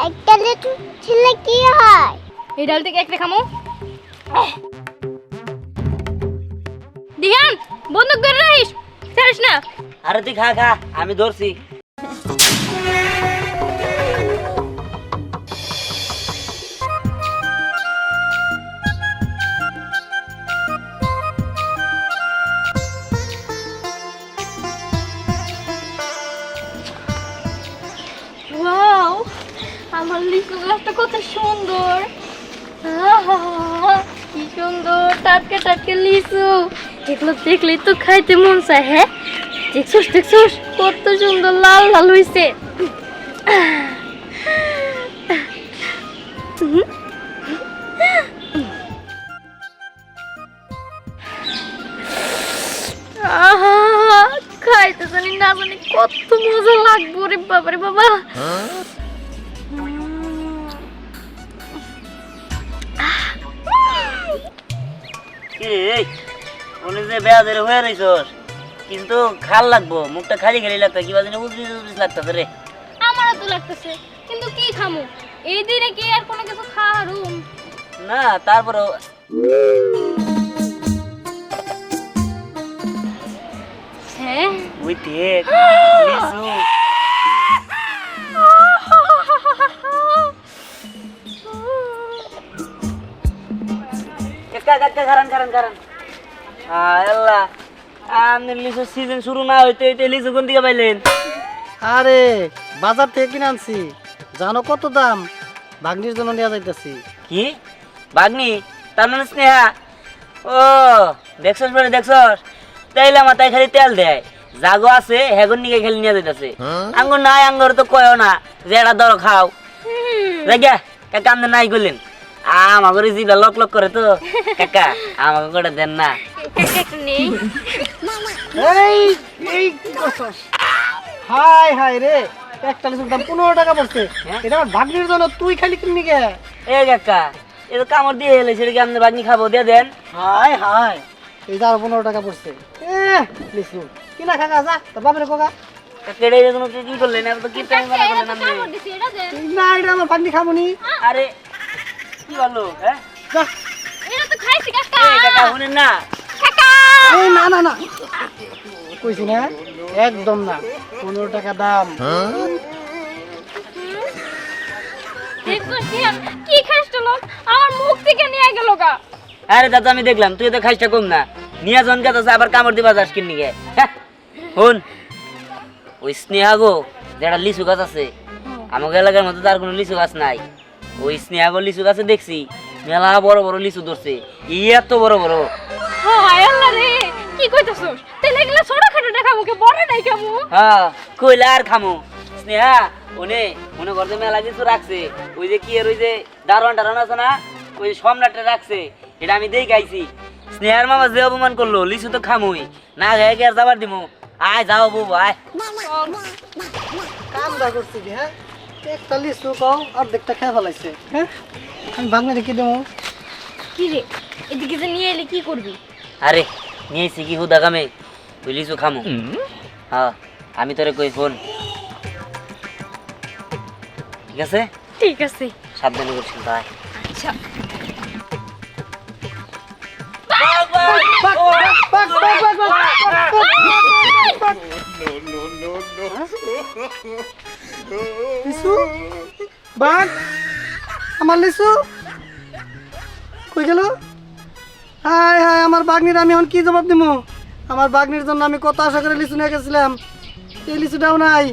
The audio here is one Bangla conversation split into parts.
একটা লিচু ছেলে কি হয়? এই ডাল থেকে একটা খামো। দিহান বন্দুক ধরে রাখিস, ছাড়িস না। আরে তুই খা খা, আমি ধরছি। ওয়াও, আমার লিচু গাছটা কত সুন্দর। আহা, কি সুন্দর টাটকা টাটকা লিচু। এগুলো দেখলেই তো খাইতে মন চায়। হ্যাঁ দেখছোস দেখছোস কত সুন্দর লাল লাল হইছে। আহা, খাইতে জানি না জানি কত মজা লাগবো রে বাবা রে বাবা। কি রে উনি যে বেয়াদের হয়ে রইছস, কিন্তু খাল লাগবো, মুখটা খালি খালি লাগতো, কিবা জানি উজরিস উজরিস লাগতেছে রে। আমারও তো লাগতেছে, কিন্তু কি খামু এই দিনে? কি আর কোনো কিছু খাওয়ারুম না তারপরেও হ্যাঁ ওই দেখ লিচু। কাকা কাকা কারণ কারণ কারণ আল্লাহ, আপনি লিচু সিজন শুরু না হইতে হইতে লিচু কোন দিকে পাইলেন? আরে বাজার থেকে কিনে আনছি, জানো কত দাম? ভাগ্নির জন্য নিয়ে যাইতেছি। কি বাগনি? তার মানে স্নেহা? ও দেখছস বলে দেখছস, তাইলে মাথায় খালি তেল দেয়, জাগো আছে হেগুন নিকে খালি নিয়ে যাইতেছে। আঙ্গুর নাই, আঙ্গুর তো কয়ও না যে এটা ধরো খাও। দেখে কাকা আপনি নাই করলেন, আমাকে জিভা লক লক করে তো। কাকা আমাকে করে দেন না। একটা নেই। এই এই কি করছস? হাই হাই রে, একটা লিচুর দাম 15 টাকা পড়ছে। এটা আমার ভাগ্নির জন্য, তুই খালি কিনবি কে? এ কাকা এ তো কামড় দিয়ে এলে, সেটা কি আপনি বাগনি খাবো? দিয়ে দেন। হাই হাই, এই যা 15 টাকা পড়ছে। লিচু কিনা খাগা, যা তোর বাপের কোকা। কেড়ে কোনো কি করলেন? আপনি তো কীর্তন করা করলেন আপনি। কামড় দিছি, এটা দেন। না এটা আমার ভাগ্নি খাবনি। আরে কি বলো? হ্যাঁ যা। এটা তো খাইছি কাকা। এই কাকা শুনেন না। কাকা এই না না না, কইছি না একদম না, 15 টাকা দাম। দেখছস দিহান কি খাইছলো লোক, আমার মুখ থেকে নিয়ে গেল গা। আরে দাদা আমি দেখলাম তুই তো খাইছটা কম না, নিয়ে জন গাছ আবার কামড় দিবা যাস কিনি গে। শুন ওই স্নেহা গো যেটা লিচু গাছ আছে, আমাকে এলাকার মধ্যে তার কোনো লিচু গাছ নাই। ওই স্নেহা গো লিচু গাছে দেখছি মেলা বড় বড় লিচু ধরছে, এত বড় বড়। হায় আল্লাহ রে, কি কইতাছস? তাইলে এগুলা ছোটখাটো দেখামু, কে বড় নাই কামু? হ্যাঁ কইলা আর খামু। স্নেহা ওনে মনে করছে মেলা কিছু রাখছে, ওই যে কি এর ওই যে দারোয়ান টারোয়ান আছে না, ওই সম্রাটে রাখছে, এটা আমি দেই গাইছি। স্নেহার মামা যে অপমান করলো, লিচু তো খামুই না, গায়ে কি আর যাবার দিমু? আয় যাও বউ আয়। কামটা করছি কি? হ্যাঁ একটা লিচু কও অর্ধেকটা খেয়ে ফেলাইছে। হ্যাঁ আমি ভাগ্নে রেখে দেবো। কি রে এদিকে যে নিয়ে এলি কি করবি? আরে নিয়েছি কি হুদা কামে, ওই লিচু খামু। হ্যাঁ আমি তোরে কই ফোন, ঠিক আছে? ঠিক আছে। সাবধানে করছি তাই। আচ্ছা লিচু বাঘ, আমার লিচু কই গেল? হাই হাই, আমার বাঘনির আমি এখন কি জবাব দিব? আমার বাঘনির জন্য আমি কত আশা করে লিচু নিয়ে গেছিলাম, এই লিচুটাও নাই।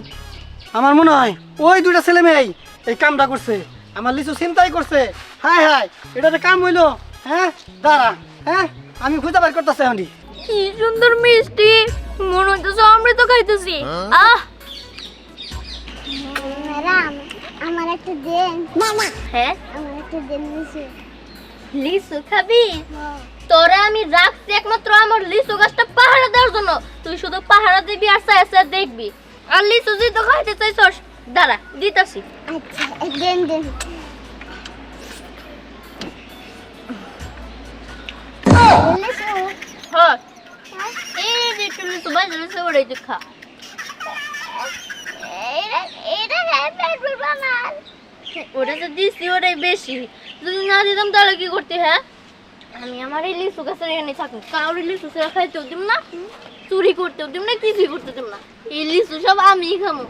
আমার মনে হয় ওই দুইটা ছেলে মেয়ে এই কামটা করছে, আমার লিচু চিন্তাই করছে। হাই হাই, এটা একটা কাম হইলো? হ্যাঁ দাঁড়া, হ্যাঁ আমি খুঁজে বের করতেছি এখন। কি সুন্দর মিষ্টি, মনে হচ্ছে অমৃত খাইতেছি। আহ ম্যাডাম আমার একটা দেন। মামা হ্যাঁ আমার একটা দেন লিচু। লিচু খাবি? তোরা আমি রাখছি একমাত্র আমার লিচু গাছটা পাহারা দেওয়ার জন্য। তুই শুধু পাহারা দিবি আর চাই দেখবি। আর লিচু যদি তো খাইতে চাইছস, দাঁড়া দিতাছি। আচ্ছা দেন দেন। লিচু হ্যাঁ এই যে একটু লিচু বাজারে সে ওটাই খা। এটা এটা ওটা তো দিছি ওটাই বেশি, যদি না দিতাম তাহলে কি করতে? হ্যাঁ, আমি আমার এই লিচু গাছের এখানে থাকুন, কাউরি লিচু সেরা খাইতেও দিব না, চুরি করতেও দিব না, কিছুই করতে দিব না, এই লিচু সব আমিই খামো।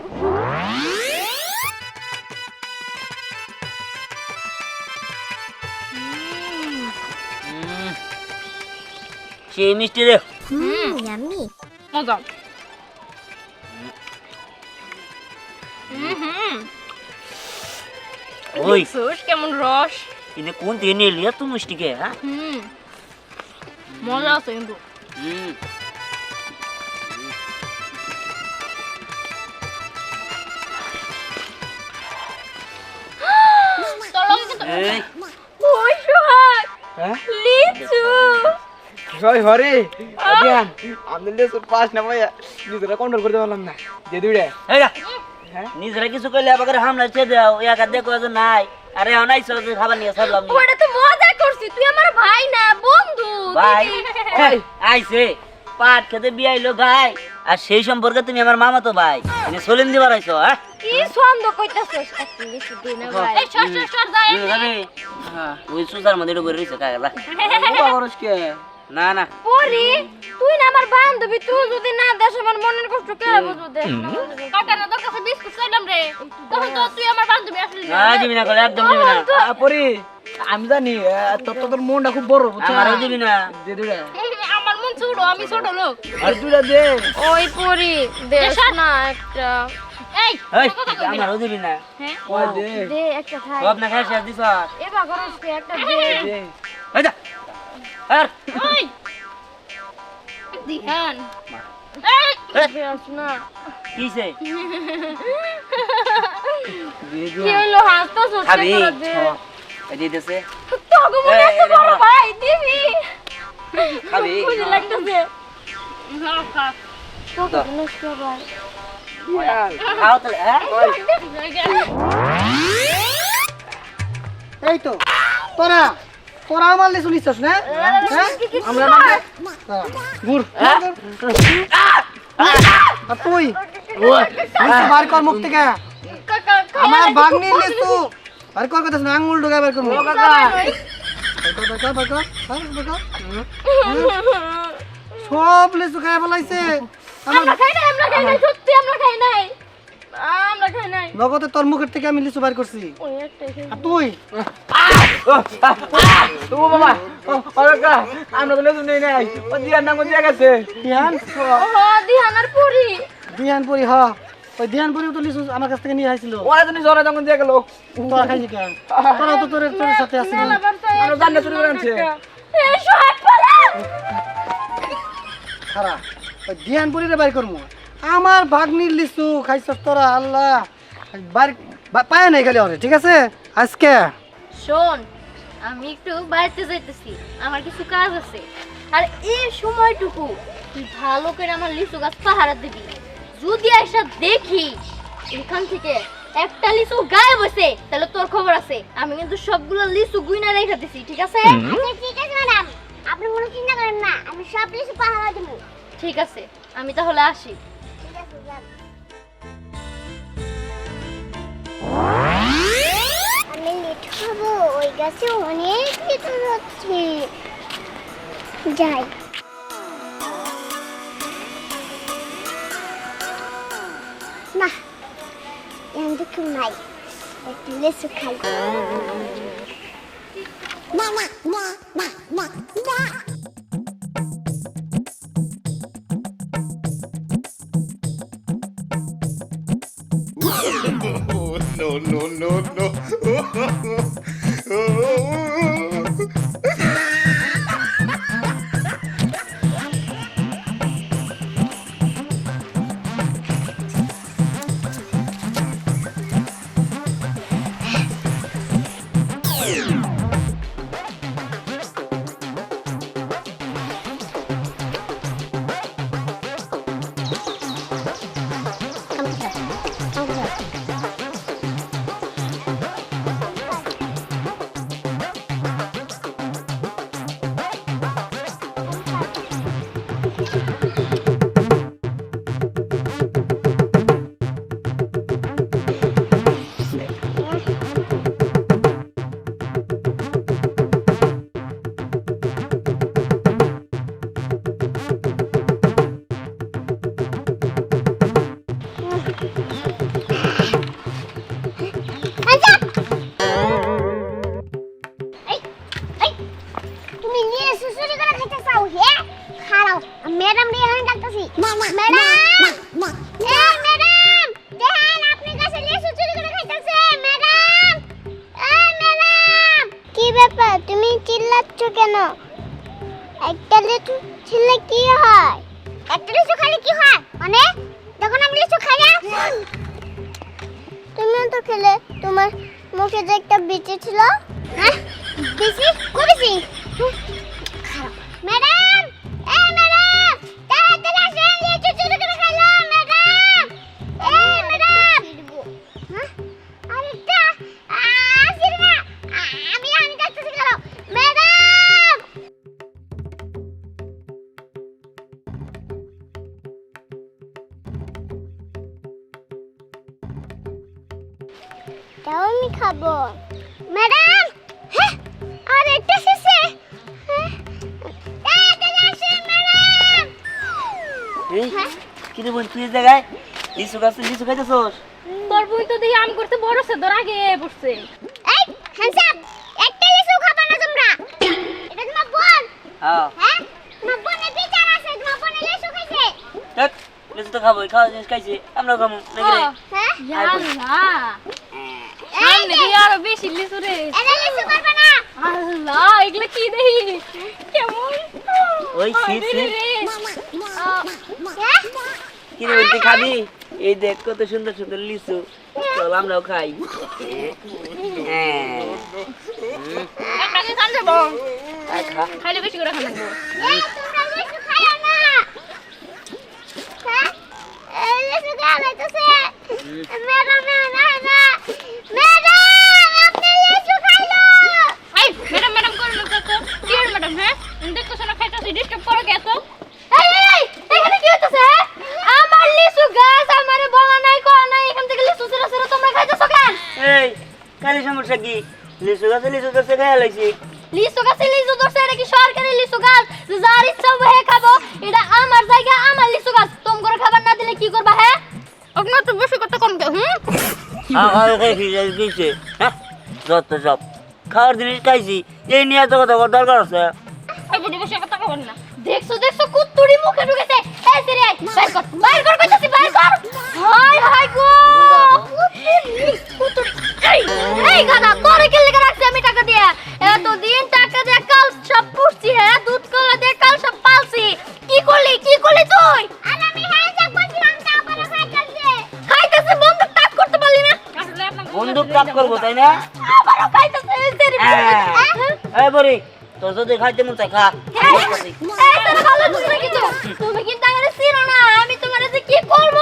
সেই মিষ্টি রে। ইয়াম্মি মজা। ওই লিচুর কেমন রস। কিন্তু কোন থেকে নিয়ে এলি এত মিষ্টি কে? হ্যাঁ মজা আছে কিন্তু। এই ওই সোহাগ, হ্যাঁ লিচু। সই হরে দিয়ান আমি লেসুর পাস না ভাইয়া নিজেরা কন্ট্রোল করতে পারলাম না যে দুইটা এই যা। হ্যাঁ নিজেরা কিছু করলে আবার হামলা ছেড়ে দাও, একা দেখো যে নাই। আরে অনাই সব খাবার নিয়ে ছাড়লাম ওটা তো মজা করছি, তুই আমার ভাই না বন্ধু। ভাই। এই আইছে পাট খেতে বিয়াইলো গাই, আর সেই সম্পর্কে তুমি আমার মামা তো ভাই, তুমি সলিম দিবার আইছো? হ্যাঁ কি ছন্দ কইতাছস? একটা লিচু দে না ভাই। এই সর সর সর যাই। তুমি খাবে? হ্যাঁ ওই সুসার মধ্যে ঢুকে রইছে কাগলা। বাবা করস কে না না পরি, তুই না আমার বান্ধবী, তুই যদি না দেস আমার মনের কষ্ট কে বুঝবে? কাকা না তোর কাছে বিস্কুট চাইলাম রে, তখন তো তুই আমার বান্ধবী আসলি না দিবি না, করে একদম দিবি না। পরি আমি জানি তোর মনটা খুব বড় বুঝছো আমারও দিবি না। যে দুইটা আমার মন ছোট, আমি ছোট লোক। আর দুইটা দে ওই পরি দেশ না একটা। এই এই আমারও দিবি না। হ্যাঁ ওই দে দে একটা খাই। সব না খাই শেষ দিছ। এবার গরস কে একটা দে। দে এই যা। আর ওই দিহান এই, বেশ না কিসে? দে কি হলো? হাসতো সত্যি খাবি? করে দে। এই দিতেছে। তোকে মনে এই, এত এই, বড় ধরো। ভাই দিবি? খাবি? খুশি লাগতেছে। তোকে দাও। নষ্ট ভাই। খাও তাহলে। হ্যাঁ এই তো তোরা তোরা আমার লিচু নিচ্ছিস না? হ্যাঁ আমরা না ঘুর হ্যাঁ? আর তুই লিচু বার কর মুখ থেকে। কাকা আমার বাগনির লিচু বার কর কথা না, আঙুল ঢোকা বার করবো। কাকা সব লিচু খাই ফেলাইছে আমার আমরা খাই নাই, আমরা খাই নাই, সত্যি আমরা খাই নাই, আমরা খাই নাই। নগদে তোর মুখের থেকে আমি লিচু বার করছি। ওই একটাই খাই। আর তুই ও বাবা ও কাকা আমরা তো লেসু নেই নাই ও দিয়ার নাম দিয়া গেছে দিহান ও দিহানার পুরি। দিহানপুরি হ ওই দিহানপুরি তো লিচু আমার কাছ থেকে নিয়ে আসছিল। ওরা তো জরা যখন দিয়া গেল তোরা খাইছি কেন? তোরা তো তোর তোর সাথে আসছিলি। আমরা জান্নাত চুরি করে আনছে এই সোহাগ পালা। খারাপ ওই দিহানপুরিরে বাড়ি করবো। আমার ভাগ্নির লিচু খাইছস তোরা, আল্লাহ বাড়ি পায় নাই খালি ওরে, ঠিক আছে আজকে। শোন, আমি একটু বাড়িতে যাইতেছি, আমার কিছু কাজ আছে, আর এই সময়টুকু তুই ভালো করে আমার লিচু গাছ পাহারা দিবি। যদি এসে দেখি এখান থেকে একটা লিচু গায়েব হয়েছে, তাহলে তোর খবর আছে। আমি কিন্তু সবগুলো লিচু গুইনা রেখে দিছি, ঠিক আছে? ঠিক আছে ম্যাডাম, আপনি কোনো চিন্তা করেন না, আমি সব লিচু পাহারা দেবো। ঠিক আছে, আমি তাহলে আসি। ঠিক আছে যান। আমি লেট হবো, ওই গাছে অনেক লিচু হচ্ছে। যাই। না এমনি কেউ নাই, একটু লিচু খাই। না না না না না না। Oh, no, no, no, no. লিচু কেন? একটা লিচু ছেলে কি হয়? একটা লিচু খেলে কি হয়? মানে যখন আমি লিচু খাই না, তুমিও তো খেলে, তোমার মুখে যে একটা বিচি ছিল। হ্যাঁ, বিচি? কোন বিচি? ম্যাডাম, এই ম্যাডাম, তাড়াতাড়ি আসেন, লিচু চুরি করে খাইলো ম্যাডাম। এই ম্যাডাম, হ্যাঁ, আরেকটা আসেন না, আমি কাটতেছি কেন ম্যাডাম? তাও আমি খাবো ম্যাডাম। হ্যাঁ, আর একটা শেষে, হ্যাঁ, তাড়াতাড়ি আসেন ম্যাডাম। এই কি রে বোন, তুই এই জায়গায় লিচু গাছে লিচু খাইতেছস? তোর বই তো দেখি আম করতে বড় সে ধর আগে পড়ছে। এই হ্যান্ডসাম, একটা লিচু খাবা না তোমরা? এটা তোমার বোন? হ্যাঁ হ্যাঁ, তোমার বোনের বিচার আছে, তোমার বোনে লিচু খাইছে। দেখ, লিচু তো খাবোই, খাওয়া জিনিস খাইছি, আমরা খাবো নাকি রে? হ্যাঁ, আল্লাহ সামনে দিয়ে আরো বেশি লিচু রে। এটা লিচু পারবে না। আল্লাহ এগুলো কি দেখি কেমন ওই সি সি হ্যাঁ, কি রে বোন, তুই খাবি? এই দেখ কত সুন্দর সুন্দর লিচু, চল আমরাও খাই। হ্যাঁ একটা কি খান দেবো? আয় খা। খাইলে বেশি করে খান দেবো। এই তোমরা লিচু খাইও না। হ্যাঁ, এই লিচু খাইতেছে ম্যাডাম, না না ম্যাডাম, আপনি লিচু খাইলো। এই ম্যাডাম ম্যাডাম করে লোক তো কি আর ম্যাডম? হ্যাঁ দেখো শোনা খাইতেছি, ডিস্টার্ব করো কে তো? এই এখানে কি হইতাছে? আমার লিচু গাছ আমারে বলা নাই কোয়া নাই, এখান থেকে লিচু ছিঁড়া ছিঁড়া তোমরা খাইতেছো কেন? এই কালি সমস্যা কি? লিচু গাছে লিচু গাছে খাইয়া লাইছি। লিচু গাছে লিচু ধরছে, এটা কি সরকারি লিচু গাছ? যার ইচ্ছা হে খাবো, এটা আমার জায়গা, আমার লিচু গাছ। তোম করে খাবার না দিলে কি করবা? হ্যাঁ ওখানে তো বেশি কথা কম কে। খাইছি, হ্যাঁ যত সব খাওয়ার জিনিস খাইছি, এই নিয়ে তো কথা দরকার আছে। বেশি কথা কবেন না। দেখছো দেখছো কুত্তুরি মুখে ঢুকেছে। এই সিরে বাইর কর কইতাছি, বাইর কর। হাই হাই গো কুত্তুরি। এই গানা তোরে কি লাগা রাখছি আমি টাকা দিয়ে? এতদিন টাকা দিয়ে কাল সব পুষছি, হ্যাঁ দুধ কলা দিয়ে কাল সব পালছি। কি করলি তুই? আর আমি হ্যান্ডসাম করছিলাম, তারপরে খাইতেছে। খাইতেছে বন্দুক টাক করতে পারলি না? আসলে আপনার বন্দুক কাপ করবো তাই না? আবারও খাইতেছে এই সিরে। এই বরি, তোর যদি খাইতে মন চাই খা। তুমি কিন্তু আমারে চিনো না, আমি তোমারে যে কি করব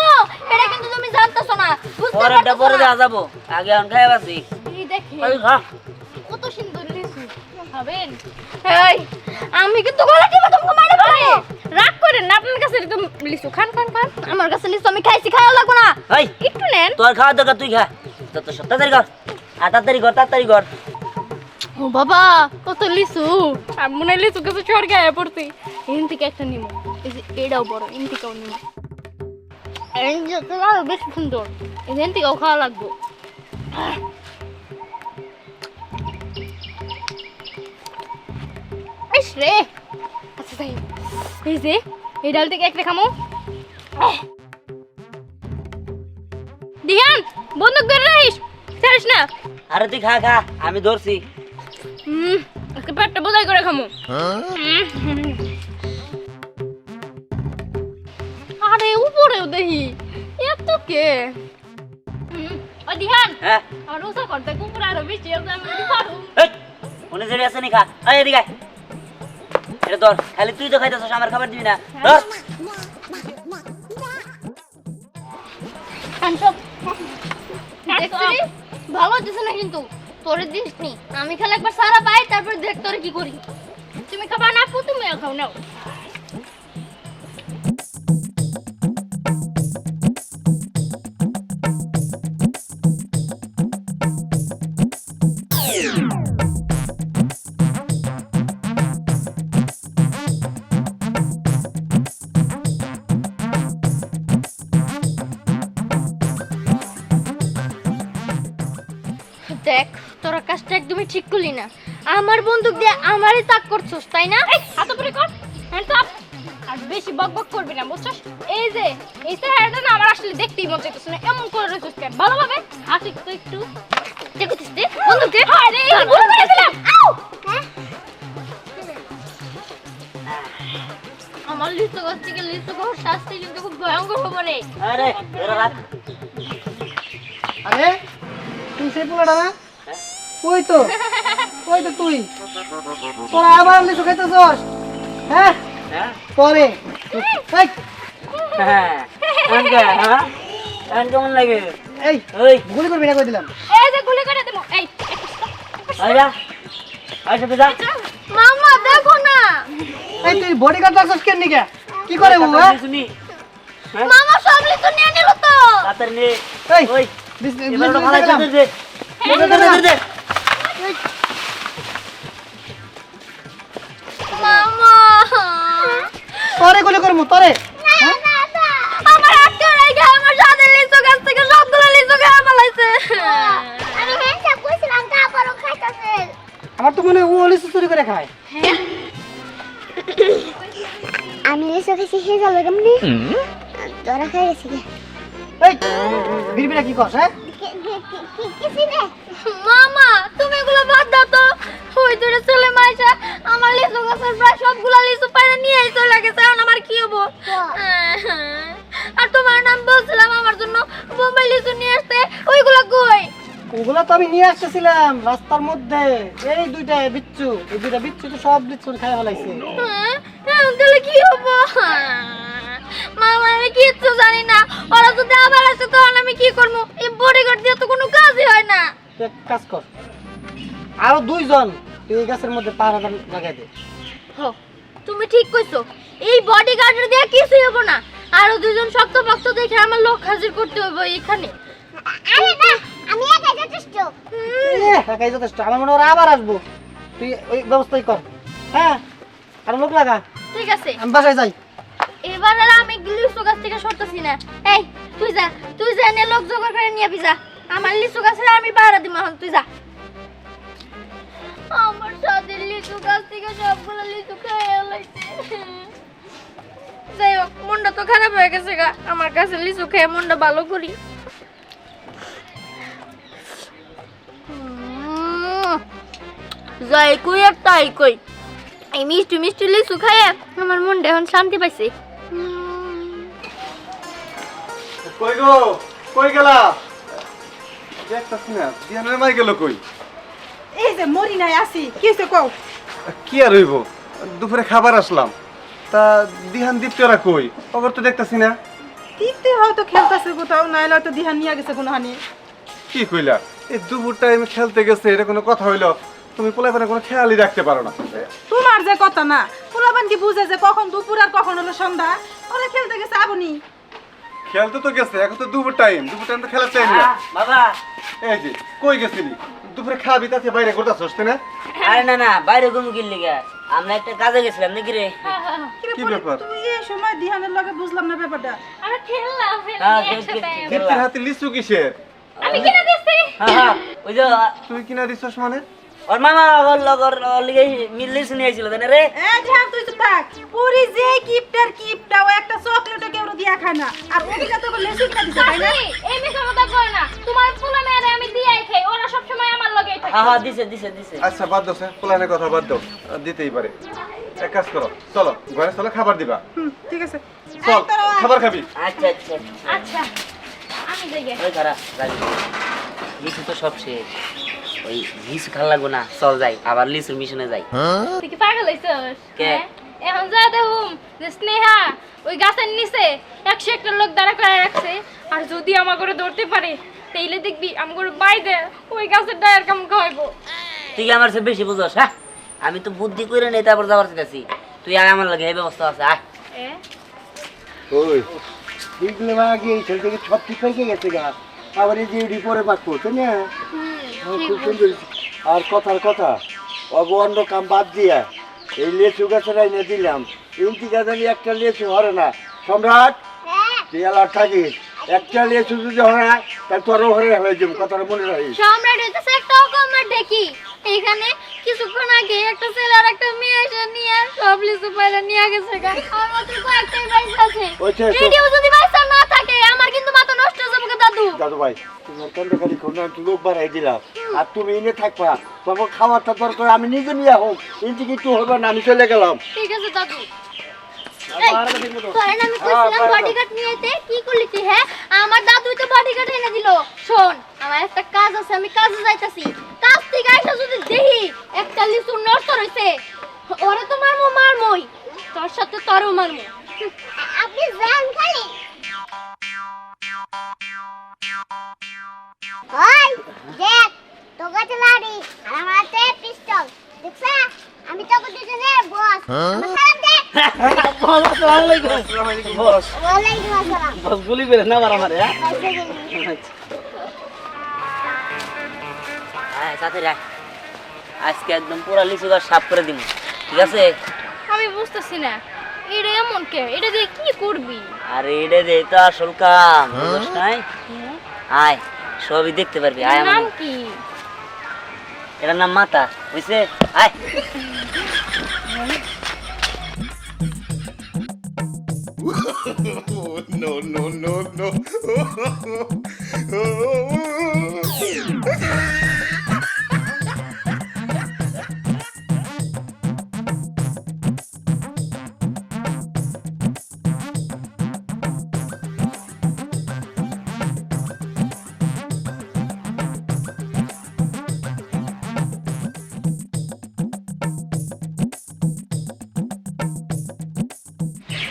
এটা কিন্তু তুমি জানতাছো না, বুঝতে পরেরটা পরে পারছো দেওয়া যাবো, আগে আমি খাই আছি। এই দেখে এই খা। কত সুন্দর লিচু খাবেন। এই আমি কিন্তু গলা টিপে তোমাকে মারতে পারি। রাগ করেন না, আপনার কাছে একদম লিচু খান খান খান। আমার কাছে লিচু আমি খাইছি, খাওয়া লাগবো না। এই একটু নেন। তোর খাওয়া দরকার, তুই খা। যত সব তাড়াতাড়ি কর, তাড়াতাড়ি কর। ও বাবা কত লিচু, আমি মনে হয় লিচু কাছে চড় গায়ে পড়ছি। এখান থেকে একটা নিমো, এই যে এটাও বড়, এখান থেকেও নিমো। এই যে আরো বেশ সুন্দর, এখান থেকেও খাওয়া লাগবো। ইস রে, আচ্ছা তাই এই যে এই ডাল থেকে একটা খামো। দিহান বন্দুক ধরে রাখিস, ছাড়িস না। আরে তুই খা খা, আমি ধরছি। আজকে পেটটা বোঝাই করে খামো। আরে উপরেও দেখি এত কে। ও দিহান হ্যাঁ আর ওসা করতে কুকুর আরো বেশি আছে, আমি কি পারবো? এই মনে জেনে আছে নি খা। এই এদিকে আয়। এটা ধর, খালি তুই তো খাইতেছস, আমার খাবার দিবি না। ধর। দেখছিস ভালো হচ্ছে না কিন্তু তোরে জিনিস নি, আমি খালি একবার সারা পাই তারপর দেখ তোরে কি করি। তুমি খাবা না আপু? তুমি খাও নাও। দেখ তোরা কাজটা একদমই ঠিক করলি না, আমার বন্দুক দিয়ে আমারই তাক করছস তাই না? হাত উপরে কর, হ্যান্ডস আপ। আর বেশি বকবক করবি না বুঝছস? এই যে এই চেহারাটা না আমার আসলে দেখতেই মন চাইতেছ না, এমন করে রইছস কেন? ভালোভাবে হাত একটু দেখছিস দে বন্দুক দে। আরে ভুল করেছিলাম। আউ হ্যাঁ লিচু গাছ থেকে লিচু খাওয়ার শাস্তি কিন্তু খুব ভয়ঙ্কর হবে রে। আরে এরা রাখ। আরে তুই সেই পোলাটা না? ওই তো তুই তোরা আবার লিচু খাইতেছস? হ্যাঁ হ্যাঁ পরে এই হ্যাঁ আঙ্কা হ্যাঁ আঙ্কা কেমন লাগে? এই ওই গুলি করবি না কই দিলাম। এই যে গুলি করে দেবো। এই আইরা আইসা যা মামা দেখো না, এই তুই বডিগার্ড রাখছস কেন নিকে? কি করে ও? হ্যাঁ শুনি মামা সব লিচু নিয়ে নিল তো। তাড়াতাড়ি নে এই ওই লিচু এবার ভালো দিলাম। করে দে দে মামা তোরে গুলি করমু তোরে। হ্যাঁ? আমার আটকে রেখে আমার সাথে লিচু গাছ থেকে সবগুলো লিচু খেয়ে ফেলাইছে। আমি হ্যাঁ কইছিলাম তারপরও খাইতাছে। আমার তো মনে হয় ও লিচু চুরি করে খায়। আমি লিচু খাইছি হে যাবে কেমনি? তোরা খাই গেছি কে? এই বিড়বিড়া কি করছ? হ্যাঁ কিছু নে। মামা তুমি এগুলো বাদ দাও তো। ওই দূরে ছেলে মাইশা আমার লিচু গাছের প্রায় সবগুলো লিচু পাইরা নিয়ে চলে গেছে। এখন আমার কি হবো? আর তোমার নাম বলছিলাম আমার জন্য বোম্বাই লিচু নিয়ে আসতে, ওইগুলো কই? ওগুলা তো আমি নিয়ে আসতেছিলাম রাস্তার মধ্যে। এই দুইটা বিচ্ছু, এই দুইটা বিচ্ছু তো সব লিচু খাই ফেলাইছে। এখন তাহলে কি হবো? মামা আমি কিচ্ছু জানি না। ওরা যদি আবার আসে তখন আমি কি করবো? এই বডিগার্ড দিয়ে তো কোনো কাজই হয় না। তুই এক কাজ কর, আরো দুইজন তুই এই গাছের মধ্যে পাহারা লাগাই দে। হো, তুমি ঠিক কইছো। এই বডিগার্ডের দিয়ে কিছুই হবো না। আরো দুজন শক্ত ভক্ত দেখে আমার লোক হাজির করতে হবে এখানে। আরে না, আমি একাই যথেষ্ট। একাই যথেষ্ট, আমার মনে হয় ওরা আবার আসবো। তুই ওই ব্যবস্থাই কর। হ্যাঁ আর লোক লাগা, ঠিক আছে, আমি বাসায় যাই। এবার আর আমি লিচু গাছ থেকে সরতেছি না। এই তুই যা নে লোক জোগাড় করে নিয়ে যা। আমার লিচু গাছের আমি পাহারা দিব এখন, তুই যা। আমার সাথে লিচু গাছ থেকে সবগুলো লিচু খেয়ে লাইছে। যাই হোক, মনটা তো খারাপ হয়ে গেছে গা। আমার কাছে লিচু খেয়ে মনটা ভালো করি। যাই কই আর তাই কই, এই মিষ্টি মিষ্টি লিচু খাইয়ে আমার মনটা এখন শান্তি পাইছে। কই গো, কই গেলা? দেখতাছি না, দিহানের মাই গেল কই? এই যে মরি নাই আসি, কি হইছে কও? কি আর হইব, দুপুরে খাবার আসলাম, তা দিহান দীপ্তরা কই? ওগর তো দেখতাছি না। দীপ্তি হয়তো খেলতেছে কোথাও, নাইলে হয়তো দিহান নিয়ে গেছে কোনো হানি। কি কইলা? এই দুপুর টাইমে খেলতে গেছে, এটা কোনো কথা হইলো? তুমি পোলাপানে কোনো খেয়ালই রাখতে পারো না। তোমার যে কথা না, পোলাপান কি বুঝে যে কখন দুপুর আর কখন হলো সন্ধ্যা? ওরা খেলতে গেছে আবনি। খেলতে তো গেছে, এখন তো দুপুর টাইম তো খেলার টাইম না। বাবা এই যে কই গেছিলি? দুপুরে খাবি তাতে বাইরে করতেছস না? আরে না না বাইরে ঘুম গিল লিগা আমরা একটা কাজে গেছিলাম নাকি রে? কি ব্যাপার? তুমি এই সময় দিহানের লগে বুঝলাম না ব্যাপারটা। আমরা খেললাম হ্যাঁ, একসাথে। দীপ্তির হাতে লিচু কিসের? আমি কিনে দিচ্ছি। হ্যাঁ ওই যে তুই কিনা দিছস মানে? ওর মামা ওর লগর লিগে মিললি শুনিয়েছিল তাই না রে? এই দিহান তুই তো থাক। পুরি যে কিপটা ও একটা চকলেটও কেউ দিয়া খায় না। আর ওদিকে তো লেসু কিনা দিছে তাই না? আপনি এই মিছা কথা কয় না। তোমার পোলা মেয়েরে আমি দিয়াই খাই। ওরা সব সময় আমার লগেই থাকে। হ্যাঁ দিছে আচ্ছা বাদ দাও, পোলানের কথা বাদ দাও, দিতেই পারে। এক কাজ করো, চলো ঘরে চলো, খাবার দিবা। ঠিক আছে। চল খাবার খাবি। আচ্ছা আচ্ছা, আমি যাই গে। ওই খারাপ লিচু তো সব শেষ, ওই লিচু খাল লাগবো না, চল যাই আবার লিচুর মিশনে যাই। তুই কি পাগল হইছস? কে? হ্যাঁ? এখন যা দেখুম যে স্নেহা ওই গাছের নিচে 101টা লোক দাঁড়া করে রাখছে। আর যদি আমার করে ধরতে পারে তাইলে দেখবি আমার করে বাইরে ওই গাছের ডায়ের কাম খাওয়াইবো। তুই কি আমার চেয়ে বেশি বুঝস? হ্যাঁ আমি তো বুদ্ধি করে নেই তারপর যাবার চাইছি। তুই আয় আমার লাগে, এই ব্যবস্থা আছে আয়। এ ওই এইগুলো আগে এই ছেলে থেকে সব ঠিক হয়ে গেছে গা, আবার এই যে রিপোর্টে পাক করছে না। খুব সুন্দর। আর কথার কথা, অন্য কাম বাদ দিয়া এই লেচু গাছের এনে দিলাম, ইন্টি গাছালি একটা লেচু হরে না। সম্রাট তুই আলার থাকিস, একটা লেচু যদি হরে না তাহলে তোরও হরে হয়ে যাবে, কথাটা মনে রাখিস। সম্রাট হইতেছে একটা অকম্মার ঢেকি। এইখানে কিছুক্ষণ আগে একটা ছেলে আর একটা মেয়ে এসে নিয়ে সব লিচু পাইলে নিয়ে গেছে গা। আমার মাত্র কয়েকটাই বাইস আছে। ওইটা তো- ভিডিও যদি বাইসা না থাকে আমার কিন্তু মাথা নষ্ট হয়ে যাবে গো দাদু। দাদু ভাই তোমার কান্দে খালি লোক বাড়াই দিলাম, আর তুমি এনে থাকবা, তখন খাওয়ারটা দরকার আমি নিজে নিয়ে হোক, ইন্টি কিছু হবে না, আমি চলে গেলাম। ঠিক আছে দাদু। তোরে না আমি কইছিলাম বডিগার্ড নিয়ে আইতে, কি করলি তুই? হ্যাঁ, আমার দাদুই তো বডিগার্ড এনে দিল। শোন, আমার একটা কাজ আছে, আমি কাজে যাইতাছি। কাজ থেকে আইসা যদি দেখি একটা লিচু নষ্ট হইছে, ওরে তো মারমই, তোর সাথে তোরও মারমু। আপনি যান খালি ওই দেখ তোর কাছে লাড়ি আর আমার হাতে পিস্তল দেখছা আমি তোকে দুজনে বস আমার সালাম দে ওয়ালাইকুম আসসালাম বস গুলি করে না মারা মারে হ্যাঁ সাথে রাখ আজকে একদম পুরা লিচু গাছ সাফ করে দিমু ঠিক আছে আমি বুঝতেছি না, এটা এমন কে? এটা দিয়ে কি করবি? আরে এটা দে তো আসল কাম বুঝছ নাই আয় সবই দেখতে পারবি আয় নাম আমার কি? এটার নাম মাতা বুঝছে আয় Oh, no, no, no, no.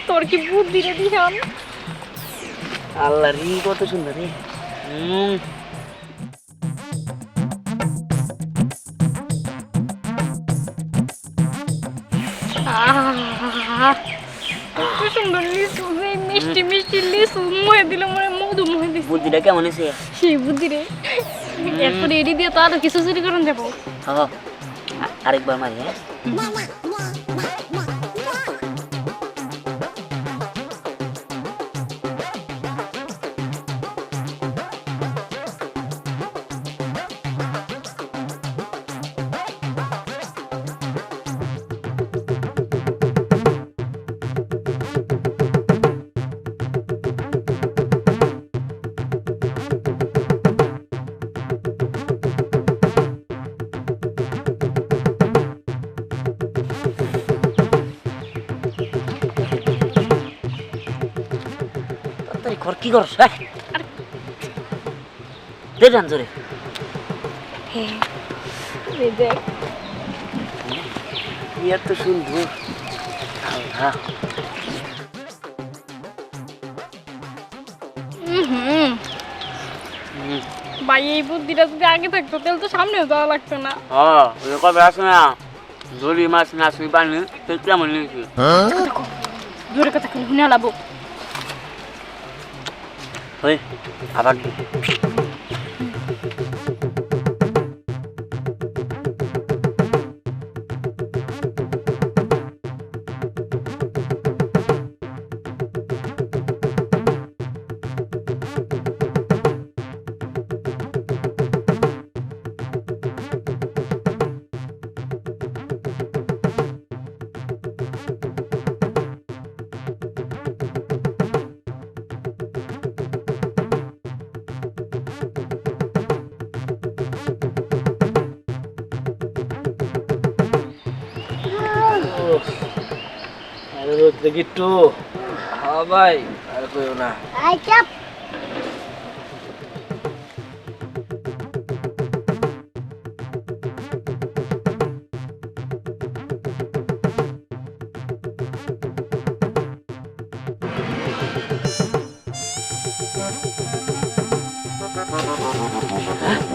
তোর কি বুদ্ধি রে দিহান? আল্লাহ রি কত সুন্দর রে কত সুন্দর লিচু, এই মিষ্টি মিষ্টি লিচু মুখে দিলে মনে মধু মুখে দিছে। বুদ্ধিটা কেমন হয়েছে সেই বুদ্ধি রে, এরপরে এডি দিয়ে তো আরো কিছু চুরি করুন যাবো। আরেকবার মারি হ্যাঁ তাড়াতাড়ি কর কি করছ দে জান জোরে দেখ এত সুন্দর আল্লাহ ভাই এই বুদ্ধিটা যদি আগে থাকতো তাহলে তো সামনেও যাওয়া লাগতো না। ওই কবে আসে না ধরি মাছ না শুই পানি কেমন নিয়েছি জোরে কথা কেন শুনে লাবো? ওই আবার গিট্টু হ্যাঁ ভাই আর কইও না আই চাপ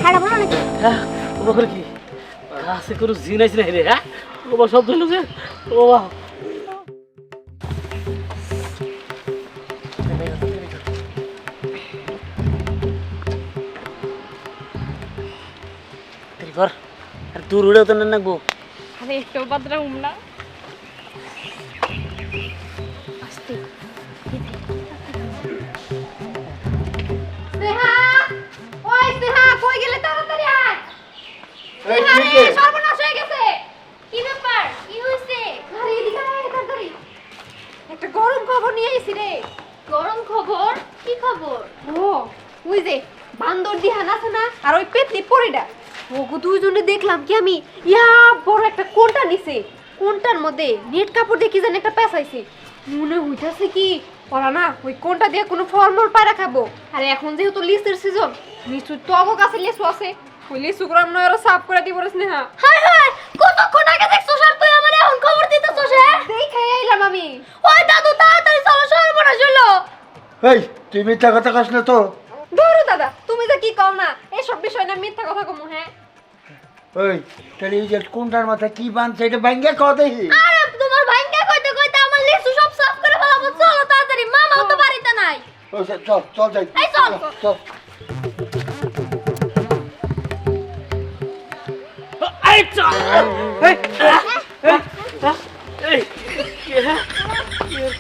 খারাপ হলো নাকি হ্যাঁ ওবা করে কি কাছে কোনো জিন আছে না রে হ্যাঁ ওবা শব্দ হলো যে ওবা ঘর আর দূর উড়েও তো না নাকবো আরে একটু বাদরা না আস্তে স্নেহা, ওই স্নেহা কই গেলে? তাড়াতাড়ি আয়। স্নেহা রে, সর্বনাশ হয়ে গেছে। কি ব্যাপার? কি হইছে? আরে এদিকে আয় তাড়াতাড়ি। একটা গরম খবর নিয়ে আইছি রে। গরম খবর? কি খবর? ও ওই যে বান্দর দিহান আছে না আর ওই পেতনি পরিডা, ওগো দুইজনে দেখলাম কি আমি ইয়া বড় একটা কোনটা নিছে, কোনটার মধ্যে নেট কাপড় দিয়ে কি জানি একটা পেঁচাইছে, মনে হইতাছে কি ওরা না ওই কোনটা দিয়ে কোনো ফলমূল পায়রা খাবো। আর এখন যেহেতু লিচুর সিজন, লিচু তো অগো কাছে লিচু আছে, ওই লিচু গ্রাম নয় ওরা সাফ করে দিব স্নেহা। হায় হায়, কতক্ষণ আগে দেখছস আর তুই আমারে এখন খবর দিতেছস? হ্যাঁ, দেখাই আইলাম আমি। ওই দাদু তাড়াতাড়ি চলো, সর্বনাশ হইলো। এই তুই মিথ্যা কথা কস না তো? ধরো দাদা, তুমি যে কি কও না এসব বিষয় না মিথ্যা কথা কমু। হ্যাঁ ওই তাহলে এই যে কোনটার মাথায় কি বানছে এটা ভাঙ্গে খাওয়া দেখি। আরে তোমার ভাইঙ্গা কইতে কইতে আমার লিচু সব সাফ করে ফেলাবো। চলো তাড়াতাড়ি, মামাও তো বাড়িতে নাই। ওই চল চল যাই। এই চল। চল। এই চল এই এই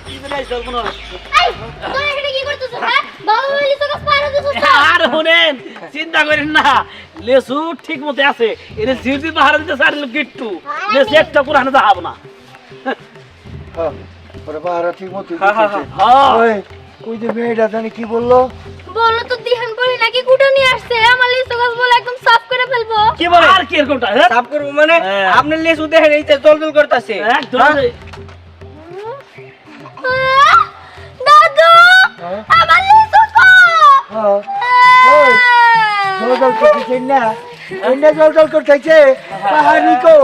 কি বলাই চল মনে হয়। এই তুই এখানে কি করতেছিস? হ্যাঁ, বাবা ওই লিচু গাছ পাড়া দিছিস তো? আর শুনেন, চিন্তা করেন না, লেসু ঠিক মতো আছে। এর সিরজি পাহারা দিতে সারল গিট্টু লেসু একটা করে হানা যাবো না। হ্যাঁ ওরে পাহারা ঠিক মতো হ্যাঁ ওই ওই যে মেয়েটা জানি কি বললো? বললো তো দিহান পরি নাকি কুটা নিয়ে আসছে আমার লিচু গাছ বলে একদম সাফ করে ফেলবো। কি বলে আর কি এরকমটা? হ্যাঁ সাফ করবো মানে আপনার লেসু দেখেন এই যে জল জল করতেছে। একদম আহ, দাদু আমার লিচু কো। হ্যাঁ ওই জল জল করতেছেন না? এনে জল জল করতেছে পাহাড়ি কো।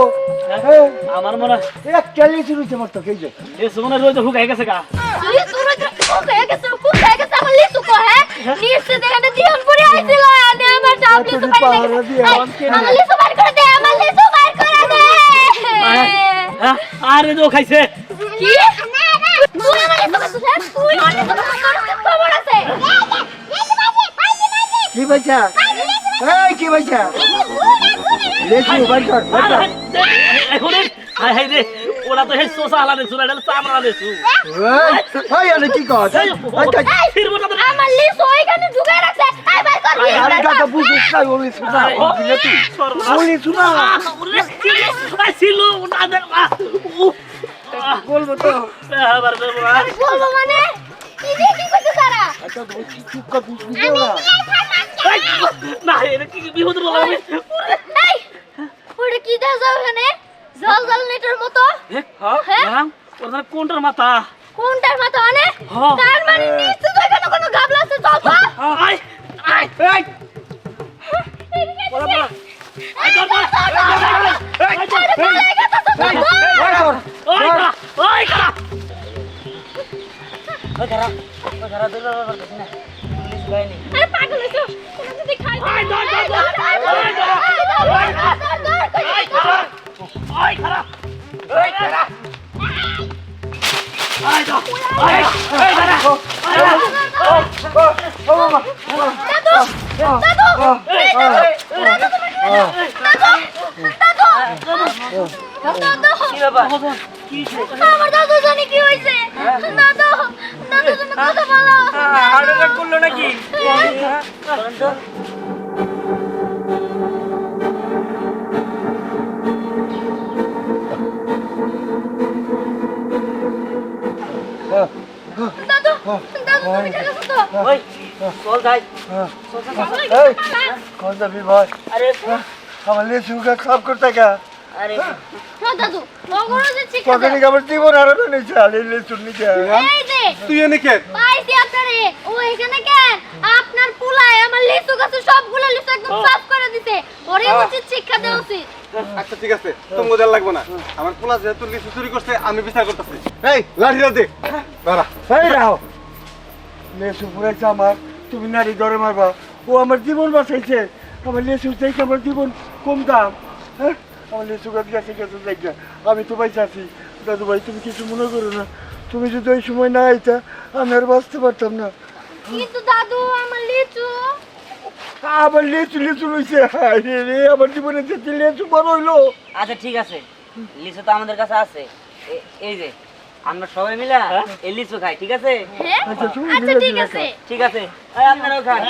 হ্যাঁ আমার মনে হয় একটা লিচু রয়েছে মতো খেয়ে যায়। লেসু মনে হয় রোজ হুকাই গেছে গা। লিচু রইছে কোথায় গেছে? কোথায় গেছে আমার লিচু কো? হ্যাঁ, নিশ্চয় দেখেন দিহান পরি আইছিল আনে আমার সব লিচু পাড়ি দে। আমার লিচু বার করে দে, আমার লিচু বার করে দে। হ্যাঁ আরে তো খাইছে। কি? তুই আমার লিচু খাচ্ছিস? হ্যাঁ? তুই আমার লিচু খাচ্ছিস? খবর আছে? কি বলছা? এই কি বলছা? লেচু বাই কর বাই কর। এখন হাই হাই রে, ওরা তো হে সোসা হালা লেসু না, এটা চামড়া লেসু। এই আরে কি কর? ফিরবো না তো। আমার লিচু ওইখানে ঢুকায় রাখছে। এই বের কর। আরে কাকা বুঝছিস না ওই সুনা দিলে তুই ওই সুনা ছিল না দেখ। বলবো তো আবার বলবো না। বলবো মানে কি দিয়ে কি করতে সারা? আচ্ছা তুই চুপ কর বুঝবি না। না এটা কি বিপদ বলা আমি। এই ওটা কি দেয়া যাও এখানে? জল জল নেটের মতো। হ্যাঁ ওর কোনটার মাথা? কোনটার মাথা মানে? হ্যাঁ। তার মানে নিশ্চয় তো এখানে কোনো গাবলা আছে। চল তো। আয় আয় আয় বড় বড় আয় ধর ধর আয় ধর বাই কর ওই করা ওই করা ওই খারাপ দূর করতেছ না পুলিশ গায়নি। আরে পাগল হইছো? এটা যদি খাই আয় ধর ধর ধর আয় ধর আয় করা আয় করা ওই করা আয় ধর আয় আয় করা কি ব্যাপার? আমার দাদু জানি কি হইছে। দাদু দাদু তুমি কথা বলো। হার্ট অ্যাটাক করলো নাকি? বলেন তো। দাদু দাদু তুমি ঠিক আছো তো? ওই চল যাই। এই কোন যাবি ভাই? আরে আমার লেচু গা খাপ করতে গা আরে হ্যাঁ দাদু মগরো যে ঠিক আছে। কখনই আমার জীবন আর নিচে আলে লেচুর নিচে এই যে তুই এনে কে? পাইছি আপনারে। ও এখানে কেন? আপনার পুলায় আমার লিচু গাছে সবগুলো লিচু একদম সাফ করে দিতে। ওরে উচিত শিক্ষা দেওয়া উচিত। আচ্ছা ঠিক আছে, তো মজা লাগবে না। আমার পোলা যেহেতু লিচু চুরি করছে আমি বিচার করতেছি। এই লাঠিটা দে দাঁড়া। এই রাও লেচু পুরাইছে আমার, তুমি নারী ধরে মারবা। ও আমার জীবন বাঁচাইছে। আমার লেচু চাইছে আমার জীবন কম দাম। হ্যাঁ আমার লেচু গাছ গেছে গেছে দেখ না, আমি তো বাইসে আছি। দাদু ভাই তুমি কিছু মনে করো না, তুমি যদি ওই সময় না আইতা আমি আর বাঁচতে পারতাম না। কিন্তু দাদু আমার লিচু। আমার লেচু লেচু লইছে রে, আমার জীবনে যেতে লেচু বড় হইলো। আচ্ছা ঠিক আছে, লিচু তো আমাদের কাছে আছে। এই যে আমরা সবাই মিলে এই লিচু খাই, ঠিক আছে? হ্যাঁ আচ্ছা ঠিক আছে। ঠিক আছে, এই আপনারাও খান।